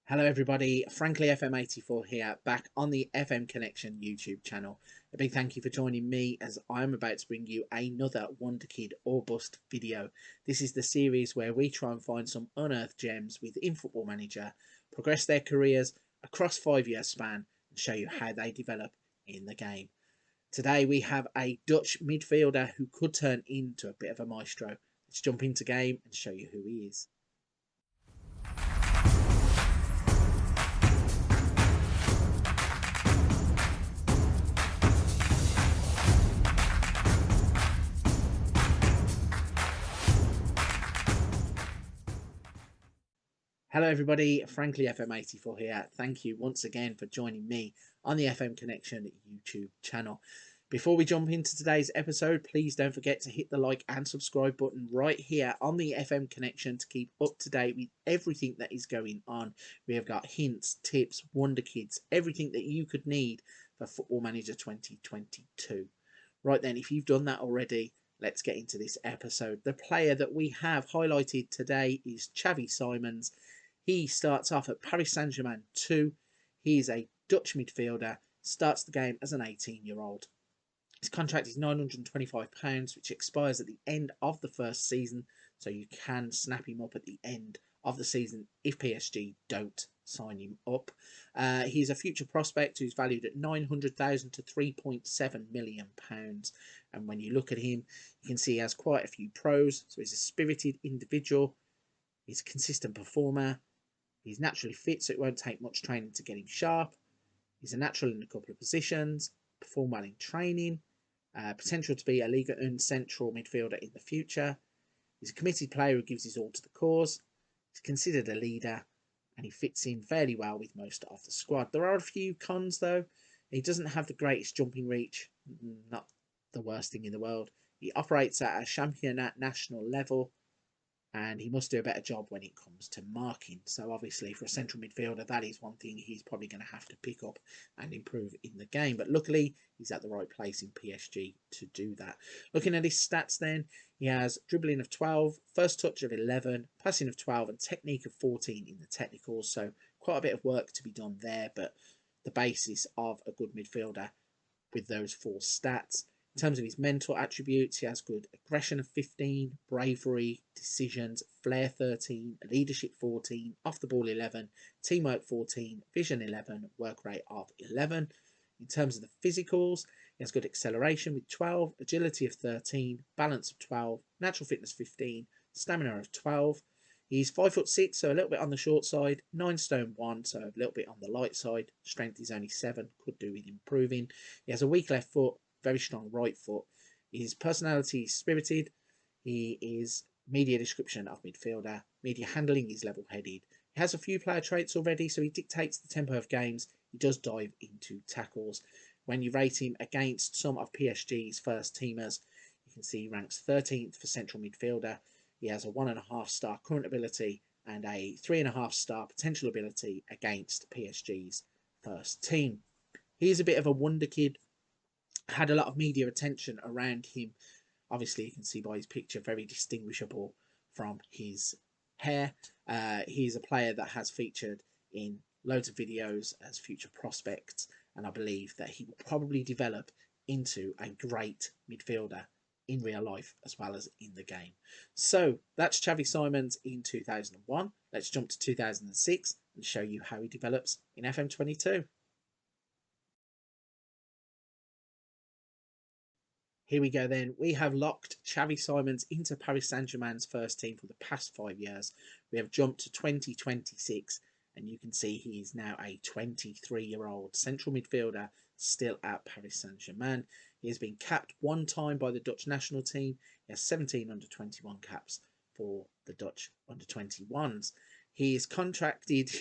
Hello everybody, Frankly FM84 here, back on the FM Connection YouTube channel. A big thank you for joining me as I'm about to bring you another Wonderkid or Bust video. This is the series where we try and find some unearthed gems within Football Manager, progress their careers across 5-year span and show you how they develop in the game. Today we have a Dutch midfielder who could turn into a bit of a maestro. Let's jump into game and show you who he is. Hello everybody, Frankly FM84 here. Thank you once again for joining me on the FM Connection YouTube channel. Before we jump into today's episode, please don't forget to hit the like and subscribe button right here on the FM Connection to keep up to date with everything that is going on. We have got hints, tips, wonderkids, everything that you could need for Football Manager 2022. Right then, if you've done that already, let's get into this episode. The player that we have highlighted today is Xavi Simons. He starts off at Paris Saint Germain 2. He's a Dutch midfielder, starts the game as an 18-year-old. His contract is £925, which expires at the end of the first season, so you can snap him up at the end of the season if PSG don't sign him up. He's a future prospect who's valued at £900,000 to £3.7 million. And when you look at him, you can see he has quite a few pros. So he's a spirited individual. He's a consistent performer. He's naturally fit, so it won't take much training to get him sharp. He's a natural in a couple of positions, perform well in training, potential to be a Liga 1 central midfielder in the future. He's a committed player who gives his all to the cause. He's considered a leader, and he fits in fairly well with most of the squad. There are a few cons, though. He doesn't have the greatest jumping reach, not the worst thing in the world. He operates at a championnat national level, and he must do a better job when it comes to marking. So obviously for a central midfielder, that is one thing he's probably going to have to pick up and improve in the game. But luckily, he's at the right place in PSG to do that. Looking at his stats then, he has dribbling of 12, first touch of 11, passing of 12, and technique of 14 in the technicals. So quite a bit of work to be done there, but the basis of a good midfielder with those 4 stats. In terms of his mental attributes, he has good aggression of 15, bravery, decisions, flair 13, leadership 14, off the ball 11, teamwork 14, vision 11, work rate of 11. In terms of the physicals, he has good acceleration with 12, agility of 13, balance of 12, natural fitness 15, stamina of 12. He's 5'6", so a little bit on the short side, 9 stone 1, so a little bit on the light side. Strength is only 7, could do with improving. He has a weak left foot, very strong right foot. His personality is spirited. He is media description of midfielder. Media handling is level-headed. He has a few player traits already, so he dictates the tempo of games. He does dive into tackles. When you rate him against some of PSG's first teamers, you can see he ranks 13th for central midfielder. He has a 1.5-star current ability and a 3.5-star potential ability against PSG's first team. He is a bit of a wonder kid. Had a lot of media attention around him. Obviously, you can see by his picture, very distinguishable from his hair. He's a player that has featured in loads of videos as future prospects, and I believe that he will probably develop into a great midfielder in real life as well as in the game. So that's Xavi Simons in 2001. Let's jump to 2006 and show you how he develops in FM22. Here we go then. We have locked Xavi Simons into Paris Saint Germain's first team for the past 5 years. We have jumped to 2026, and you can see he is now a 23-year-old central midfielder still at Paris Saint Germain. He has been capped 1 time by the Dutch national team. He has 17 under-21 caps for the Dutch under-21s. He is contracted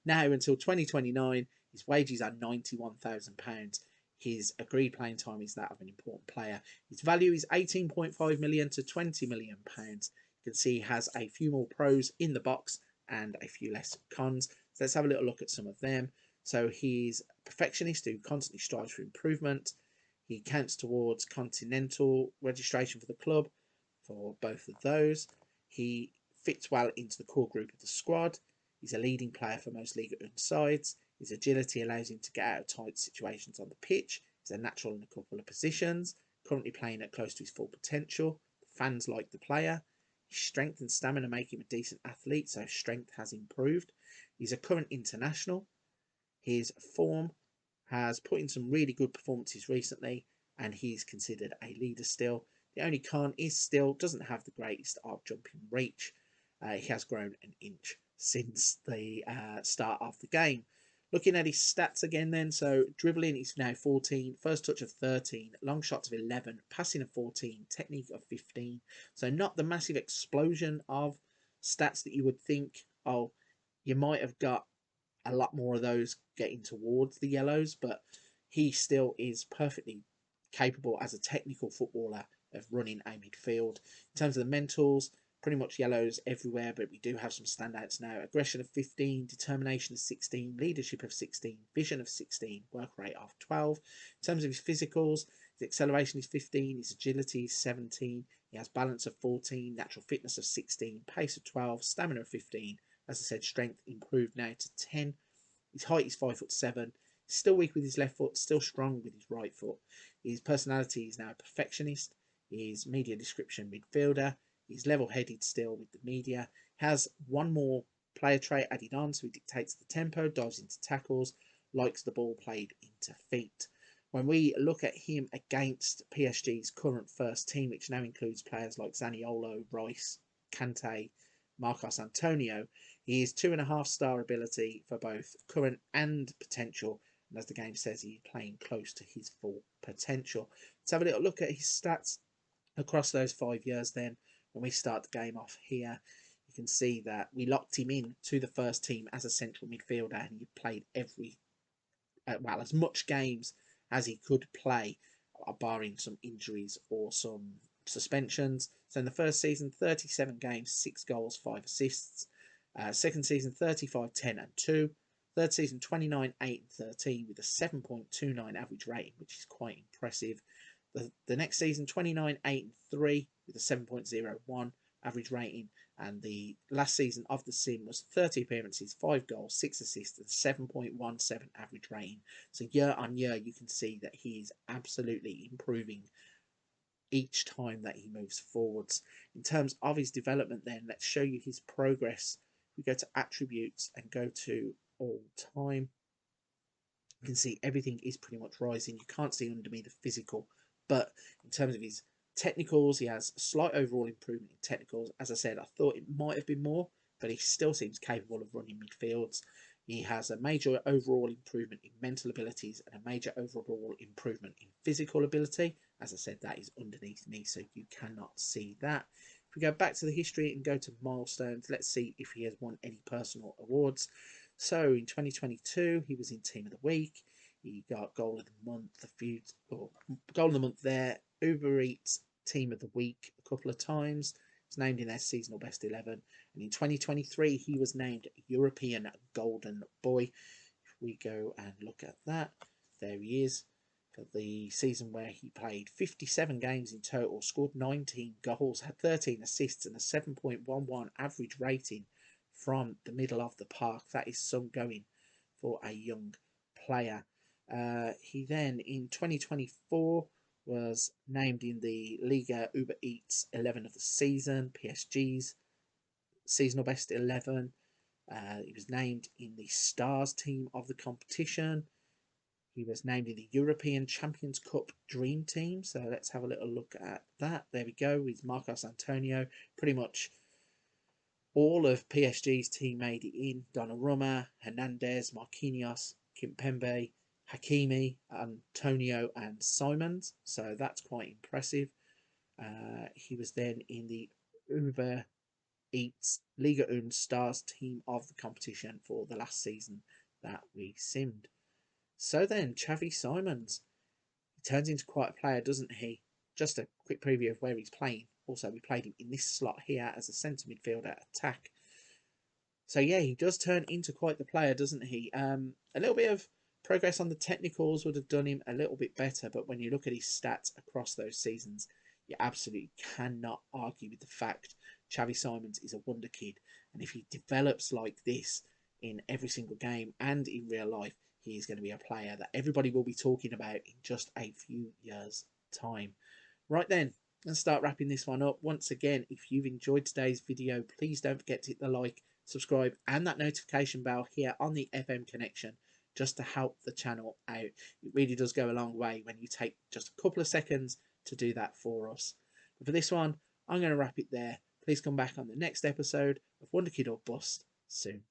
now until 2029. His wages are £91,000. His agreed playing time is that of an important player. His value is £18.5 million to £20 million. You can see he has a few more pros in the box and a few less cons. So let's have a little look at some of them. So he's a perfectionist who constantly strives for improvement. He counts towards continental registration for the club for both of those. He fits well into the core group of the squad. He's a leading player for most Liga 1 sides. His agility allows him to get out of tight situations on the pitch. He's a natural in a couple of positions, currently playing at close to his full potential. Fans like the player. His strength and stamina make him a decent athlete, so strength has improved. He's a current international. His form has put in some really good performances recently, and he's considered a leader still. The only con is still doesn't have the greatest arc jumping reach. He has grown an inch since the start of the game. Looking at his stats again then, so dribbling is now 14, first touch of 13, long shots of 11, passing of 14, technique of 15. So not the massive explosion of stats that you would think, oh, you might have got a lot more of those getting towards the yellows, but he still is perfectly capable as a technical footballer of running a midfield. In terms of the mentals, pretty much yellows everywhere, but we do have some standouts now. Aggression of 15, determination of 16, leadership of 16, vision of 16, work rate of 12. In terms of his physicals, his acceleration is 15, his agility is 17, he has balance of 14, natural fitness of 16, pace of 12, stamina of 15. As I said, strength improved now to 10. His height is 5'7". Still weak with his left foot, still strong with his right foot. His personality is now a perfectionist. His media description midfielder. He's level-headed still with the media. Has one more player trait added on, so he dictates the tempo, dives into tackles, likes the ball played into feet. When we look at him against PSG's current first team, which now includes players like Zaniolo, Rice, Kante, Marcos Antonio, he is 2.5-star ability for both current and potential. And as the game says, he's playing close to his full potential. Let's have a little look at his stats across those 5 years then. When we start the game off here, you can see that we locked him in to the first team as a central midfielder, and he played as much games as he could play, barring some injuries or some suspensions. So in the first season, 37 games, 6 goals, 5 assists. Second season, 35, 10 and 2. Third season, 29, 8 and 13 with a 7.29 average rating, which is quite impressive. The next season, 29, 8 and 3 with a 7.01 average rating. And the last season of the sim was 30 appearances, 5 goals, 6 assists, and 7.17 average rating. So year on year, you can see that he is absolutely improving each time that he moves forwards. In terms of his development then, let's show you his progress. We go to attributes and go to all time. You can see everything is pretty much rising. You can't see under me the physical, but in terms of his technicals, he has a slight overall improvement in technicals. As I said, I thought it might have been more, but he still seems capable of running midfields. He has a major overall improvement in mental abilities and a major overall improvement in physical ability. As I said, that is underneath me, so you cannot see that. If we go back to the history and go to milestones, let's see if he has won any personal awards. So in 2022, he was in Team of the Week. He got Goal of the Month, Goal of the Month there. Uber Eats Team of the Week a couple of times. He's named in their seasonal best 11. And in 2023, he was named European Golden Boy. If we go and look at that, there he is. For the season where he played 57 games in total, scored 19 goals, had 13 assists and a 7.11 average rating from the middle of the park. That is some going for a young player. He then, in 2024, was named in the Liga Uber Eats 11 of the season, PSG's seasonal best 11. He was named in the Stars team of the competition. He was named in the European Champions Cup Dream Team. So let's have a little look at that. There we go with Marcos Antonio. Pretty much all of PSG's team made it in. Donnarumma, Hernandez, Marquinhos, Kimpembe, Hakimi, Antonio and Simons. So that's quite impressive. He was then in the Uber Eats Liga 1 Stars team of the competition for the last season that we simmed. So then, Xavi Simons, he turns into quite a player, doesn't he? Just a quick preview of where he's playing. Also, we played him in this slot here as a centre midfielder attack. So yeah, he does turn into quite the player, doesn't he? A little bit of progress on the technicals would have done him a little bit better, but when you look at his stats across those seasons, you absolutely cannot argue with the fact Xavi Simons is a wonder kid. And if he develops like this, in every single game and in real life, he is going to be a player that everybody will be talking about in just a few years' time. Right then, let's start wrapping this one up. Once again, if you've enjoyed today's video, please don't forget to hit the like, subscribe, and that notification bell here on the FM Connection, just to help the channel out. It really does go a long way when you take just a couple of seconds to do that for us. But for this one, I'm going to wrap it there. Please come back on the next episode of Wonderkid or Bust soon.